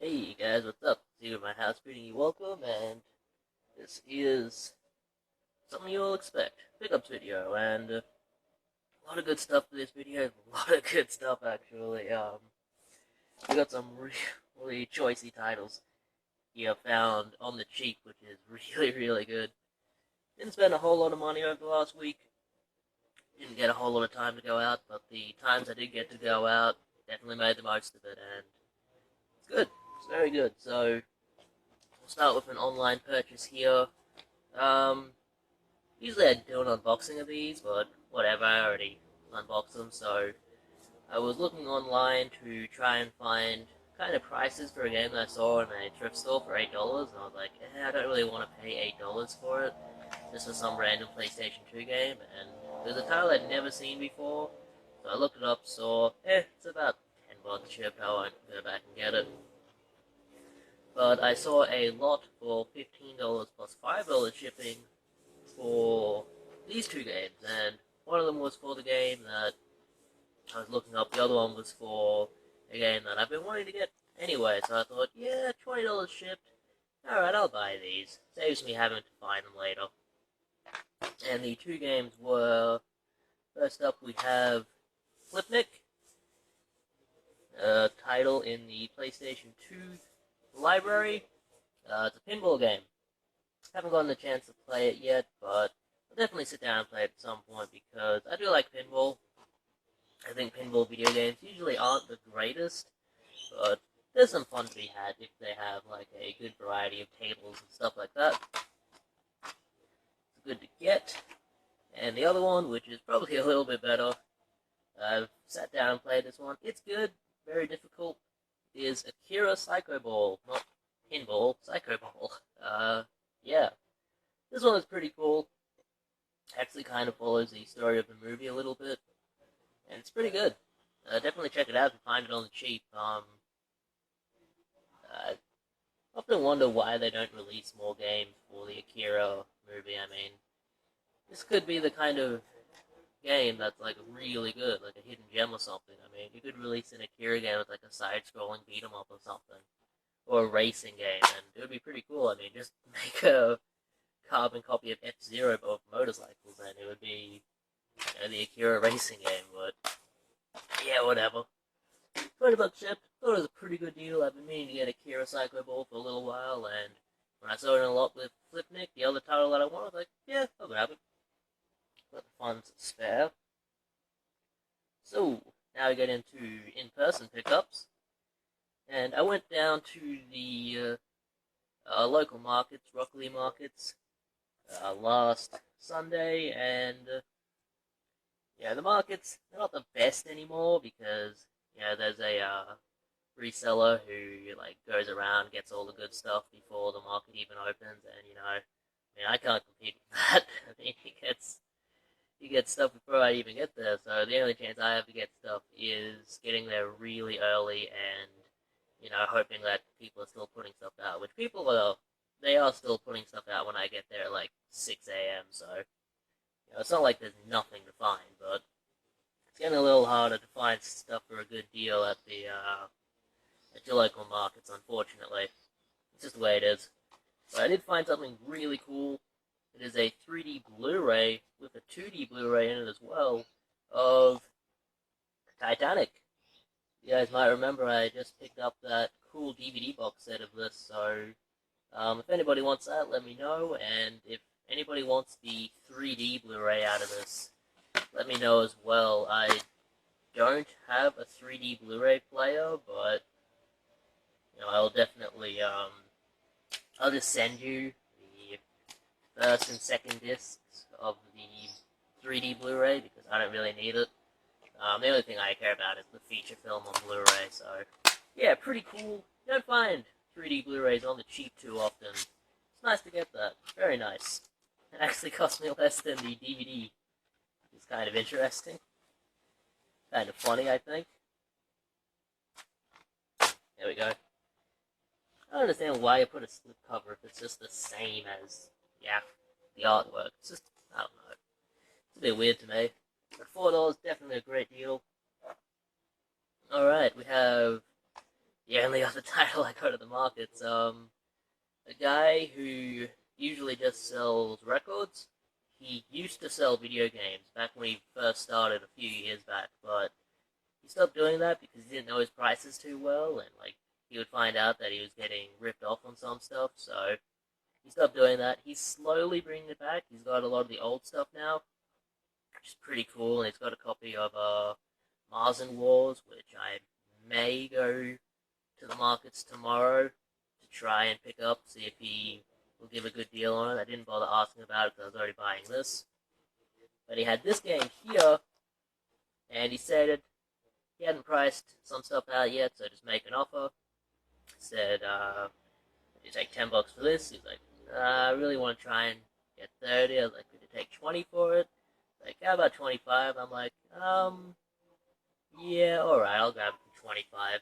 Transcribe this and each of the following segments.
Hey guys, what's up? See you at my house greeting you welcome, and this is something you'll expect. Pickups video, and a lot of good stuff for this video, a lot of good stuff actually. We got some really choicey titles here found on the cheap, which is really good. Didn't spend a whole lot of money over the last week, didn't get a whole lot of time to go out, but the times I did get to go out, definitely made the most of it, and it's good. It's very good, so we'll start with an online purchase here. Um, Usually I do an unboxing of these, but whatever, I already unboxed them, so I was looking online to try and find kind of prices for a game that I saw in a thrift store for $8, and I was like, I don't really want to pay $8 for it, just for some random PlayStation 2 game, and it was a title I'd never seen before, so I looked it up, saw, it's about $10 shipped, I won't go back and get it. But I saw a lot for $15 plus $5 shipping for these two games, and one of them was for the game that I was looking up, the other one was for a game that I've been wanting to get anyway, so I thought, yeah, $20 shipped, alright, I'll buy these. Saves me having to find them later. And the two games were, first up we have Flipnic, a title in the PlayStation 2 library. It's a pinball game. Haven't gotten the chance to play it yet, but I'll definitely sit down and play it at some point because I do like pinball. I think pinball video games usually aren't the greatest, but there's some fun to be had if they have like a good variety of tables and stuff like that. It's good to get. And the other one, which is probably a little bit better, I've sat down and played this one. It's good, very difficult, is Akira Psycho Ball, not pinball, Psycho Ball. Yeah. This one is pretty cool. Actually kind of follows the story of the movie a little bit. And it's pretty good. Definitely check it out if you find it on the cheap. I often wonder why they don't release more games for the Akira movie. I mean, this could be the kind of game that's like really good, like a hidden gem or something. I mean, you could release an Akira game with like a side-scrolling beat-em-up or something. Or a racing game, and it would be pretty cool. I mean, just make a carbon copy of F-Zero but with motorcycles, and it would be, the Akira racing game, but yeah, whatever. $20 shipped, thought it was a pretty good deal. I've been meaning to get Akira Psycho Ball for a little while, and when I saw it in a lot with Flipnic, the other title that I wanted, I was like, yeah, I'll grab it. Got the funds spare. So, now we get into in-person pickups. And I went down to the local markets, Rockley markets, last Sunday, and yeah, the markets, they're not the best anymore because, there's a reseller who like goes around, gets all the good stuff before the market even opens, and I mean, I can't compete with that. I mean, he gets stuff before I even get there, so the only chance I have to get stuff is getting there really early and hoping that people are still putting stuff out, which they are still putting stuff out when I get there at like 6 a.m., so, it's not like there's nothing to find, but it's getting a little harder to find stuff for a good deal at your local markets, unfortunately. It's just the way it is. But I did find something really cool. It is a 3D Blu-ray with a 2D Blu-ray in it as well of Titanic. You guys might remember I just picked up that cool DVD box set of this, so if anybody wants that, let me know, and if anybody wants the 3D Blu-ray out of this, let me know as well. I don't have a 3D Blu-ray player, but, I'll definitely, I'll just send you the first and second discs of the 3D Blu-ray, because I don't really need it. The only thing I care about is the feature film on Blu-ray, so yeah, pretty cool. You don't find 3D Blu-rays on the cheap too often. It's nice to get that. Very nice. It actually cost me less than the DVD. It's kind of interesting. Kind of funny, I think. There we go. I don't understand why you put a slipcover if it's just the same as, the artwork. It's just, I don't know. It's a bit weird to me. But $4 definitely a great deal. Alright, we have the only other title I go to the markets. A guy who usually just sells records. He used to sell video games back when he first started a few years back, but he stopped doing that because he didn't know his prices too well, and like he would find out that he was getting ripped off on some stuff. So he stopped doing that. He's slowly bringing it back. He's got a lot of the old stuff now, which is pretty cool. And he's got a copy of Mars and Wars, which I may go to the markets tomorrow to try and pick up, see if he will give a good deal on it. I didn't bother asking about it because I was already buying this. But he had this game here, and he said he hadn't priced some stuff out yet, so just make an offer. Said, you take $10 for this? He's like, I really want to try and get 30. I was like, could you take 20 for it? Like, how about 25? I'm like, yeah, alright, I'll grab it for 25.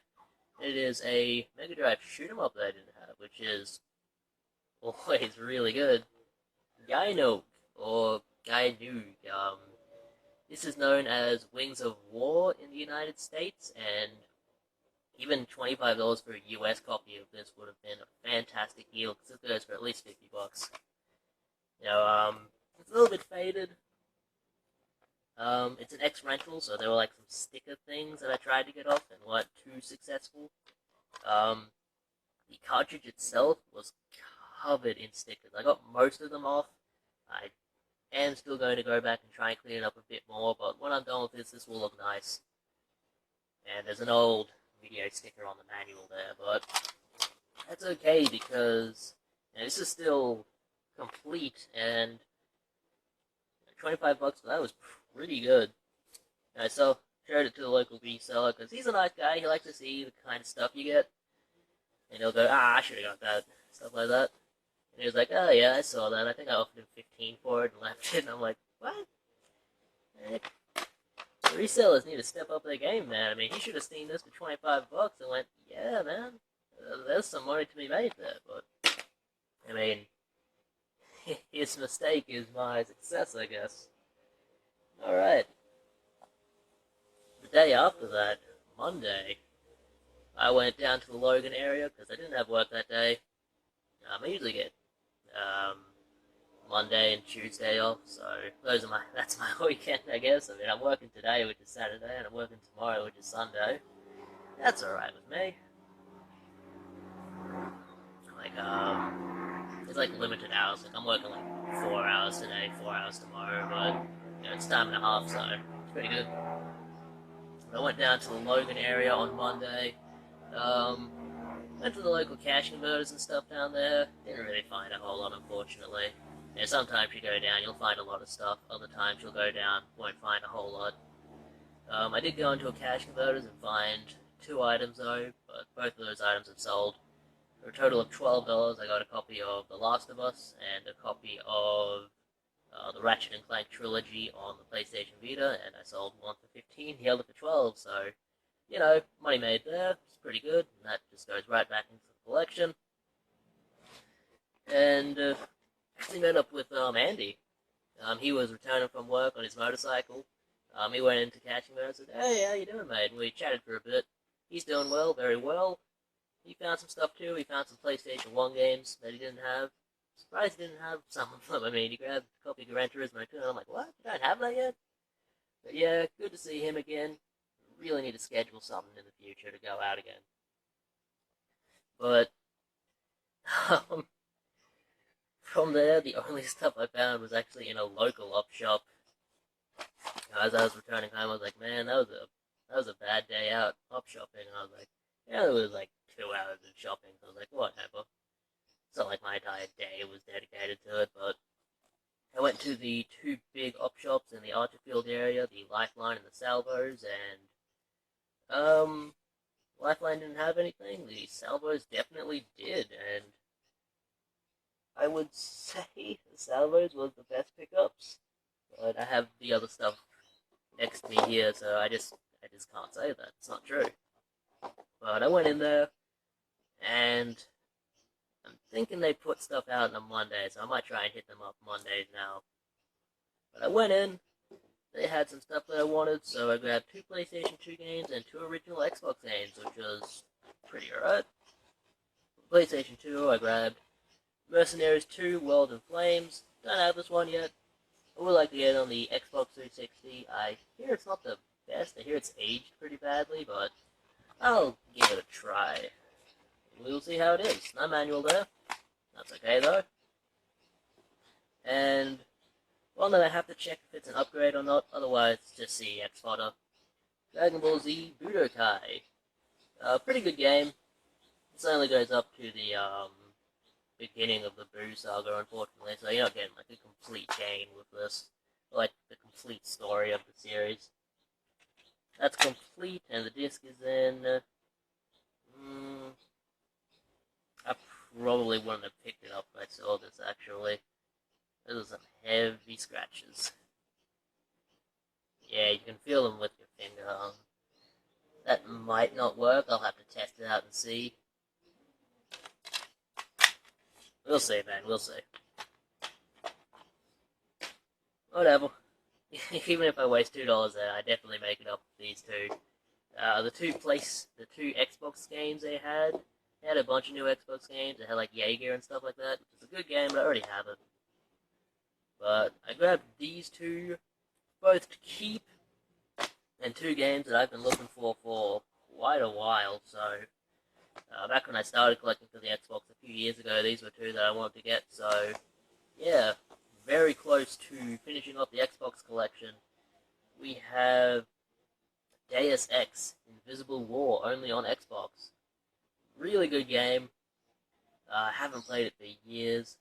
It is a Mega Drive shoot 'em up that I didn't have, which is always really good. Gynoke, or Gynoog. This is known as Wings of War in the United States, and even $25 for a US copy of this would have been a fantastic deal, because this goes for at least $50. You know, it's a little bit faded. It's an X-Rental, so there were like some sticker things that I tried to get off and weren't too successful. The cartridge itself was covered in stickers. I got most of them off. I am still going to go back and try and clean it up a bit more, but when I'm done with this will look nice. And there's an old video sticker on the manual there, but that's okay because this is still complete, and $25 for that was pretty good. And I showed it to the local reseller because he's a nice guy. He likes to see the kind of stuff you get, and he'll go, I should have got that, stuff like that. And he was like, oh yeah, I saw that. I think I offered him 15 for it and left it. And I'm like, what? The resellers need to step up their game, man. I mean, he should have seen this for $25 and went, yeah, man, there's some money to be made there. But I mean, his mistake is my success, I guess. Alright. The day after that, Monday, I went down to the Logan area because I didn't have work that day. I usually get Monday and Tuesday off, so that's my weekend, I guess. I mean, I'm working today, which is Saturday, and I'm working tomorrow, which is Sunday. That's alright with me. Like, it's like limited hours. Like, I'm working like 4 hours today, 4 hours tomorrow, but it's time and a half, so it's pretty good. I went down to the Logan area on Monday. Went to the local cash converters and stuff down there. Didn't really find a whole lot, unfortunately. Sometimes you go down, you'll find a lot of stuff. Other times you'll go down, won't find a whole lot. I did go into a cash converters and find 2 items though, but both of those items have sold. For a total of $12, I got a copy of The Last of Us and a copy of the Ratchet and Clank trilogy on the PlayStation Vita, and I sold one for 15, the other for 12, so, money made there. It's pretty good, and that just goes right back into the collection. And actually met up with Andy. He was returning from work on his motorcycle. He went into catching me and said, hey, how you doing, mate? And we chatted for a bit. He's doing well, very well. He found some stuff too. He found some PlayStation 1 games that he didn't have. Surprised he didn't have some of them. I mean, he grabbed a copy of Gran Turismo 2, and I'm like, what? You don't have that yet? But yeah, good to see him again. Really need to schedule something in the future to go out again. But, from there, the only stuff I found was actually in a local up shop. As I was returning home, I was like, man, that was a bad day out up shopping. And I was like, yeah, it was like 2 hours of shopping. So I was like, whatever. It's not like my entire day was dedicated to it, but I went to the 2 big op shops in the Archerfield area, the Lifeline and the Salvos, and Lifeline didn't have anything. The Salvos definitely did, and I would say the Salvos was the best pickups, but I have the other stuff next to me here, so I just can't say that. It's not true. But I went in there, and I'm thinking they put stuff out on a Monday, so I might try and hit them up Mondays now. But I went in, they had some stuff that I wanted, so I grabbed 2 PlayStation 2 games and 2 original Xbox games, which was pretty alright. PlayStation 2, I grabbed Mercenaries 2, World in Flames. Don't have this one yet. I would like to get it on the Xbox 360. I hear it's not the best. I hear it's aged pretty badly, but I'll give it a try. We'll see how it is. No manual there. That's okay though. And, well, then I have to check if it's an upgrade or not. Otherwise, it's just CX fodder. Dragon Ball Z Budokai. Pretty good game. This only goes up to the beginning of the Boo saga, unfortunately, so you're not getting like a complete game with this, like the complete story of the series. That's complete, and the disc is in. I probably wouldn't have picked it up if I saw this actually. Those are some heavy scratches. Yeah, you can feel them with your finger. That might not work. I'll have to test it out and see. We'll see, man. We'll see. Whatever. Even if I waste $2 there, I definitely make it up with these two. The two Xbox games they had a bunch of new Xbox games. They had like Jaeger and stuff like that, which is a good game, but I already have it. But I grabbed these two, both to keep, and two games that I've been looking for quite a while. So back when I started collecting for the Xbox a few years ago, these were two that I wanted to get. So yeah, very close to finishing off the Xbox collection. We have Deus Ex: Invisible War, only on Xbox. Really good game. I haven't played it for years,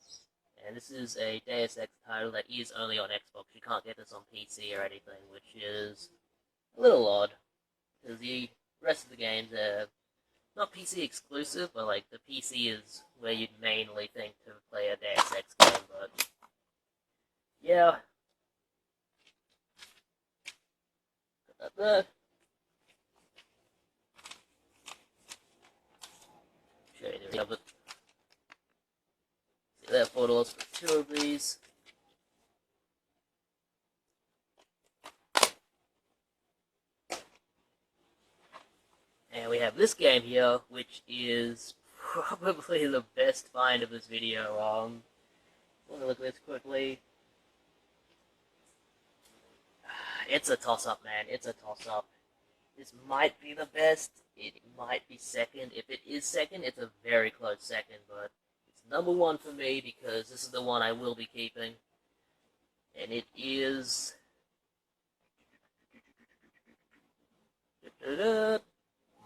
and this is a Deus Ex title that is only on Xbox. You can't get this on PC or anything, which is a little odd, because the rest of the games are not PC exclusive, but like the PC is where you'd mainly think to play a Deus Ex game, but yeah. Put that there. Show you the of it. See there, $4 for two of these. And we have this game here, which is probably the best find of this video. Let me look at this quickly. It's a toss-up, man. It's a toss-up. This might be the best. It might be second. If it is second, it's a very close second, but it's number one for me because this is the one I will be keeping. And it is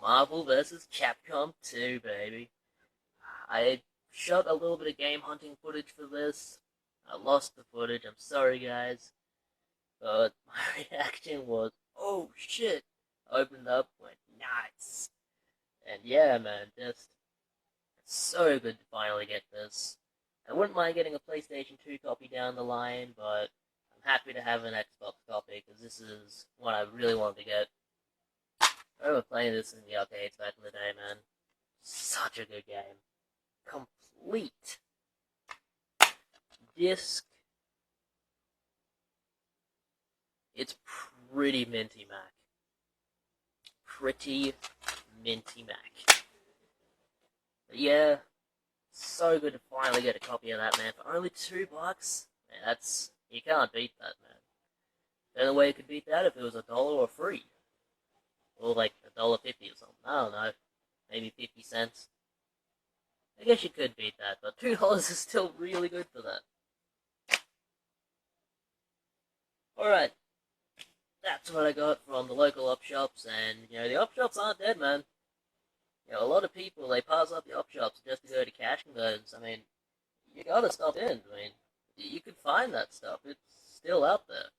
Marvel vs. Capcom 2, baby. I shot a little bit of game hunting footage for this. I lost the footage. I'm sorry, guys. But my reaction was, oh shit. Opened up, went, nice. And yeah, man, just so good to finally get this. I wouldn't mind getting a PlayStation 2 copy down the line, but I'm happy to have an Xbox copy, because this is one I really wanted to get. I remember playing this in the arcades back in the day, man. Such a good game. Complete. Disc. It's pretty minty, Mac. Pretty minty, Mac. But yeah, so good to finally get a copy of that, man. For only $2, man, you can't beat that, man. The only way you could beat that if it was $1 or free. Or like $1.50 or something. I don't know. Maybe 50 cents. I guess you could beat that, but $2 is still really good for that. Alright. That's what I got from the local op shops, and, you know, the op shops aren't dead, man. You know, a lot of people, they pass up the op shops just to go to cash converters. I mean, you gotta stop in. I mean, you could find that stuff. It's still out there.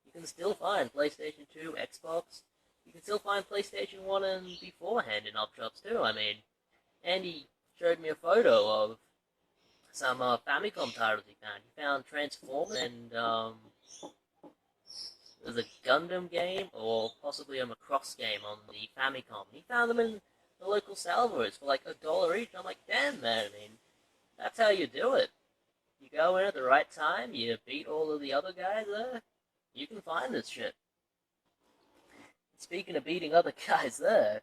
You can still find PlayStation 2, Xbox. You can still find PlayStation 1 and beforehand in op shops, too. I mean, Andy showed me a photo of some Famicom titles he found. He found Transformers and, there's a Gundam game, or possibly a Macross game on the Famicom. He found them in the local salvos for like $1 each. I'm like, damn, man, I mean, that's how you do it. You go in at the right time, you beat all of the other guys there, you can find this shit. Speaking of beating other guys there,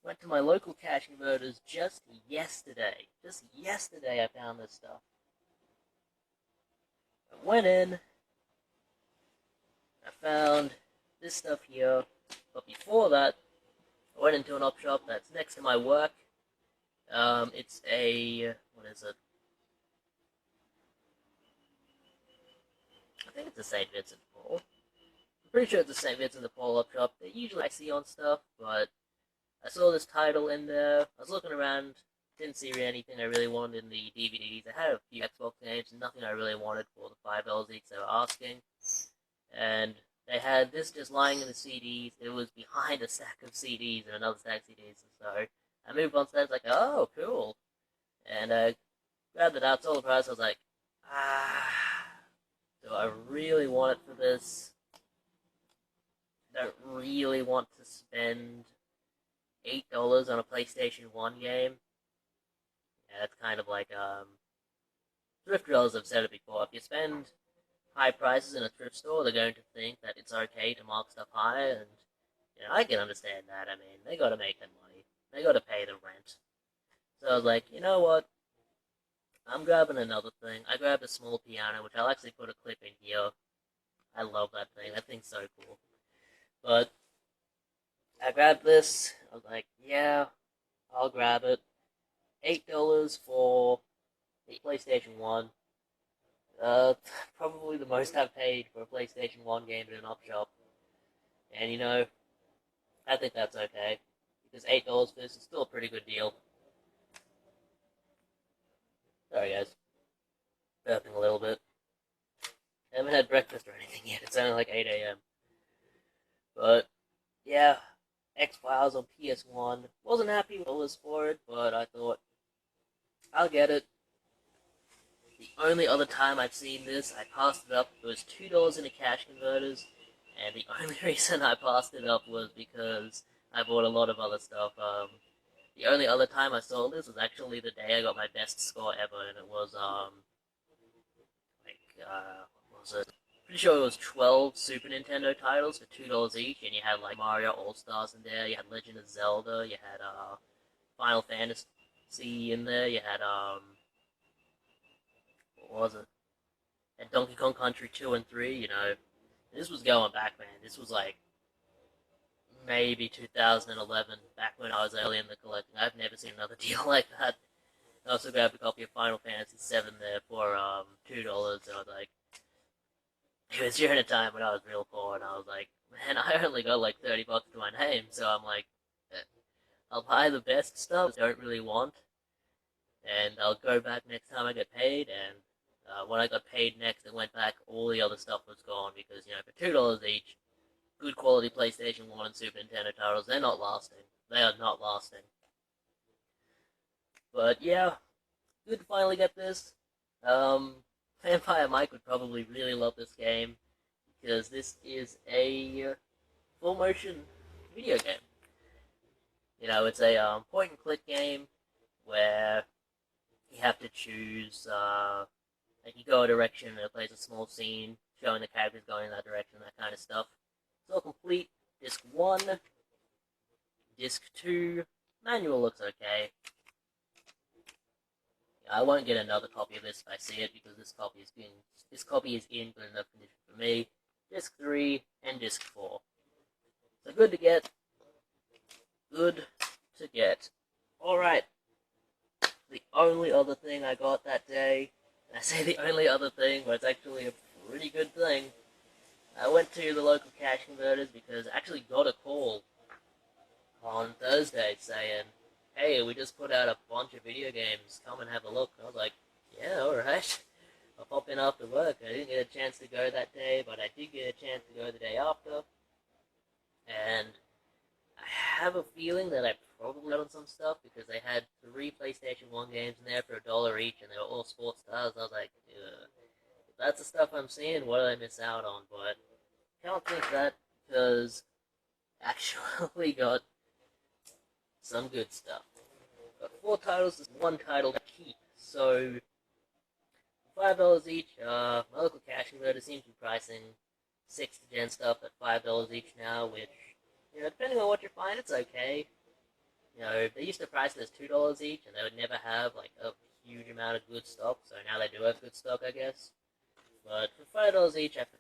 Went to my local cash converters just yesterday. Just yesterday I found this stuff. I went in, I found this stuff here, but before that, I went into an op shop that's next to my work. It's a, what is it? I think it's a St. Vincent de Paul. I'm pretty sure it's a St. Vincent de Paul op shop. They usually I see on stuff, but I saw this title in there. I was looking around, didn't see anything I really wanted in the DVDs. I had a few Xbox games, nothing I really wanted for the $5 each they were asking. And they had this just lying in the CDs. It was behind a stack of CDs and another stack of CDs. So I moved on to that. I was like, oh, cool. And I grabbed it out, saw the price. I was like, do I really want it for this? I don't really want to spend $8 on a PlayStation 1 game. Yeah, that's kind of like, thrift dealers have said it before. If you spend high prices in a thrift store, they're going to think that it's okay to mark stuff high, and, I can understand that. I mean, they gotta make their money. They gotta pay the rent. So I was like, you know what? I'm grabbing another thing. I grabbed a small piano, which I'll actually put a clip in here. I love that thing. That thing's so cool. But I grabbed this. I was like, yeah, I'll grab it. $8 for the PlayStation 1. Probably the most I've paid for a PlayStation 1 game in an op shop. And I think that's okay. Because $8 for this is still a pretty good deal. Sorry guys. Burping a little bit. I haven't had breakfast or anything yet. It's only like 8 a.m. But, yeah. X-Files on PS1. Wasn't happy with dollars for it, but I thought, I'll get it. The only other time I've seen this, I passed it up. It was $2 in the cash converters, and the only reason I passed it up was because I bought a lot of other stuff. The only other time I saw this was actually the day I got my best score ever, and it was, what was it? Pretty sure it was 12 Super Nintendo titles for $2 each, and you had, like, Mario All-Stars in there, you had Legend of Zelda, you had, Final Fantasy in there, you had, what was it? And Donkey Kong Country 2 and 3, this was going back, man. This was like maybe 2011, back when I was early in the collecting. I've never seen another deal like that. I also grabbed a copy of Final Fantasy 7 there for $2. So I was like, it was during a time when I was real poor, and I was like, man, I only got like $30 to my name, so I'm like, I'll buy the best stuff I don't really want, and I'll go back next time I get paid, and when I got paid next and went back, all the other stuff was gone because, for $2 each, good quality PlayStation 1 and Super Nintendo titles, they're not lasting. They are not lasting. But yeah, good to finally get this. Vampire Mike would probably really love this game because this is a full motion video game. It's a point and click game where you have to choose, you go a direction and it plays a small scene showing the characters going in that direction, that kind of stuff. It's all complete. Disc 1, Disc 2, manual looks okay. I won't get another copy of this if I see it because this copy is in good enough condition for me. Disc 3 and Disc 4. So good to get. Good to get. Alright. The only other thing I got that day, and I say the only other thing, but it's actually a pretty good thing. I went to the local cash converters because I actually got a call on Thursday saying, hey, we just put out a bunch of video games, come and have a look. And I was like, yeah, alright. I'll pop in after work. I didn't get a chance to go that day, but I did get a chance to go the day after. And I have a feeling that I probably got on some stuff because they had 3 PlayStation 1 games in there for $1 each, and they were all sports stars. I was like, if that's the stuff I'm seeing, what did I miss out on? But I can't think that because I actually got some good stuff. Got 4 titles, there's 1 title to keep. So, $5 each. My local cash converter seems to be pricing 6th gen stuff at $5 each now, which, depending on what you find, it's okay. You know, they used to price it as $2 each, and they would never have like a huge amount of good stock. So now they do have good stock, I guess. But for $5 each, after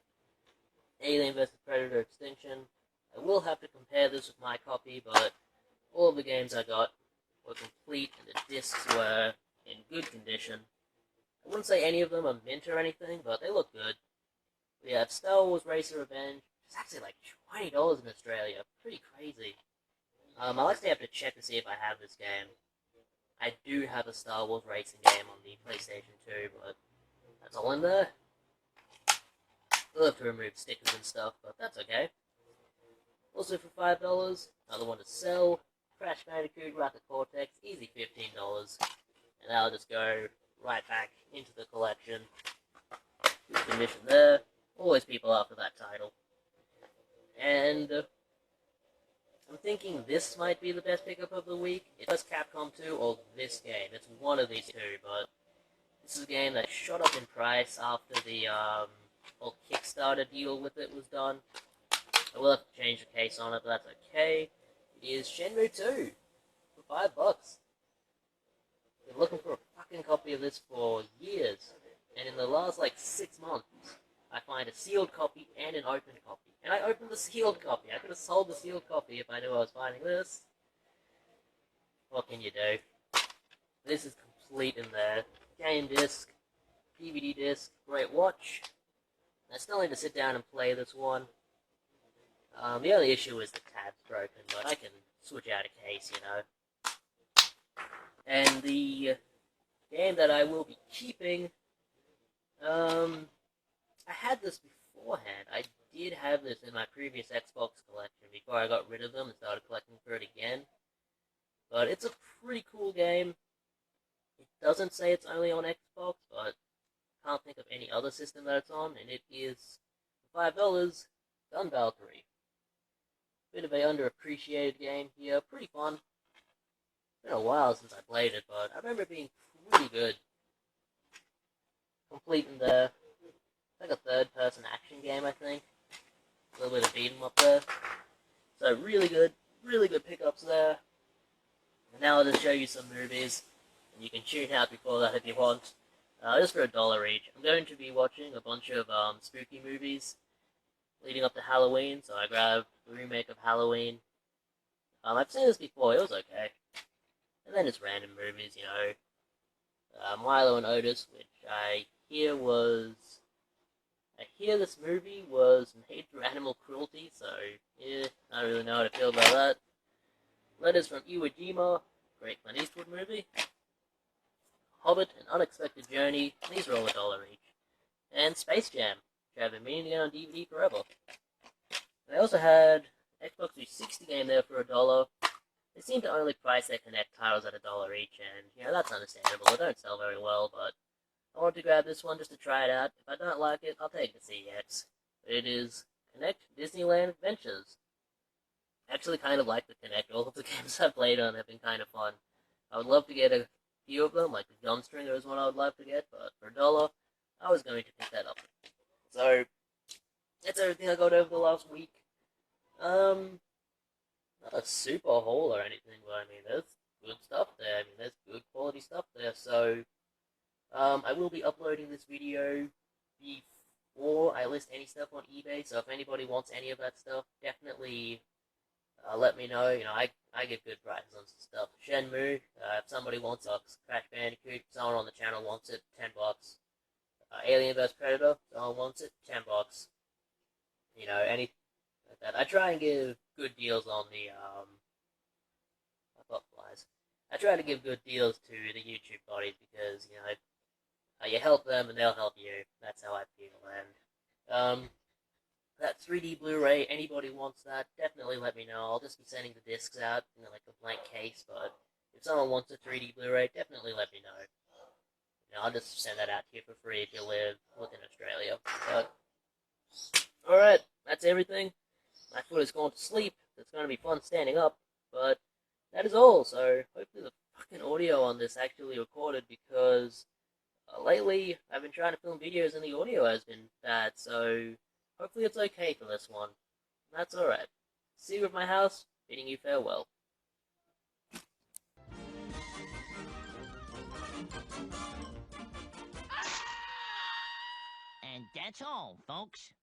Alien vs Predator Extinction, I will have to compare this with my copy. But all of the games I got were complete, and the discs were in good condition. I wouldn't say any of them are mint or anything, but they look good. We have Star Wars Racer Revenge. It's actually like $20 in Australia. Pretty crazy. I'll actually have to check to see if I have this game. I do have a Star Wars racing game on the PlayStation 2, but that's all in there. We'll have to remove stickers and stuff, but that's okay. Also for $5, another one to sell. Crash Bandicoot, Rocket Cortex, easy $15. And that'll just go right back into the collection. Good condition there. Always people after that title. And I'm thinking this might be the best pickup of the week. It's Capcom 2 or this game. It's one of these two, but this is a game that shot up in price after the whole Kickstarter deal with it was done. I will have to change the case on it, but that's okay. It is Shenmue 2 for $5. Been looking for a fucking copy of this for years, and in the last like 6 months, I find a sealed copy and an opened copy. And I opened the sealed copy. I could have sold the sealed copy if I knew I was finding this. What can you do? This is complete in there. Game disc, DVD disc, great watch. I still need to sit down and play this one. The only issue is the tab's broken, but I can switch out a case, you know. And the game that I will be keeping, I had this beforehand. I did have this in my previous Xbox collection before I got rid of them and started collecting for it again. But it's a pretty cool game. It doesn't say it's only on Xbox, but I can't think of any other system that it's on, and it is $5, Gun Valkyrie. Bit of a underappreciated game here, pretty fun. It's been a while since I played it, but I remember it being pretty good. Complete in there. It's like a third-person action game, I think. A little bit of beat 'em up there. So really good pickups there. And now I'll just show you some movies, and you can tune out before that if you want. Just for $1 each. I'm going to be watching a bunch of spooky movies leading up to Halloween, so I grabbed the remake of Halloween. I've seen this before, it was okay. And then just random movies, you know. Milo and Otis, which I hear this movie was made through animal cruelty, so yeah, I don't really know how to feel about that. Letters from Iwo Jima, great Clint Eastwood movie. Hobbit, An Unexpected Journey, these are all $1 each. And Space Jam, which I've been meaning to get on DVD forever. They also had Xbox 360 game there for $1. They seem to only price their Kinect titles at $1 each, and, you know, that's understandable. They don't sell very well, but I wanted to grab this one just to try it out. If I don't like it, I'll take the CX. It is Kinect Disneyland Adventures. I actually kind of like the Kinect. All of the games I've played on have been kind of fun. I would love to get a few of them, like the Gunstringer is one I would love to get, but for $1, I was going to pick that up. So, that's everything I got over the last week. Not a super haul or anything, but I mean, there's good stuff there. I mean, there's good quality stuff there, so I will be uploading this video before I list any stuff on eBay, so if anybody wants any of that stuff, definitely let me know. You know, I give good prices on some stuff. Shenmue, if somebody wants it, Crash Bandicoot, someone on the channel wants it, $10. Alien vs Predator, someone wants it, $10. You know, any like that. I try and give good deals on the I try to give good deals to the YouTube bodies because, you know, you help them and they'll help you. That's how I feel. And that 3D Blu-ray, anybody wants that, definitely let me know. I'll just be sending the discs out in like a blank case, but if someone wants a 3D Blu-ray, definitely let me know. You know, I'll just send that out to you for free if you live within Australia. But alright, that's everything. My foot has gone to sleep. It's going to be fun standing up, but that is all. So hopefully the fucking audio on this actually recorded, because lately I've been trying to film videos and the audio has been bad, so hopefully it's okay for this one. That's alright. See you at my house, bidding you farewell. And that's all, folks.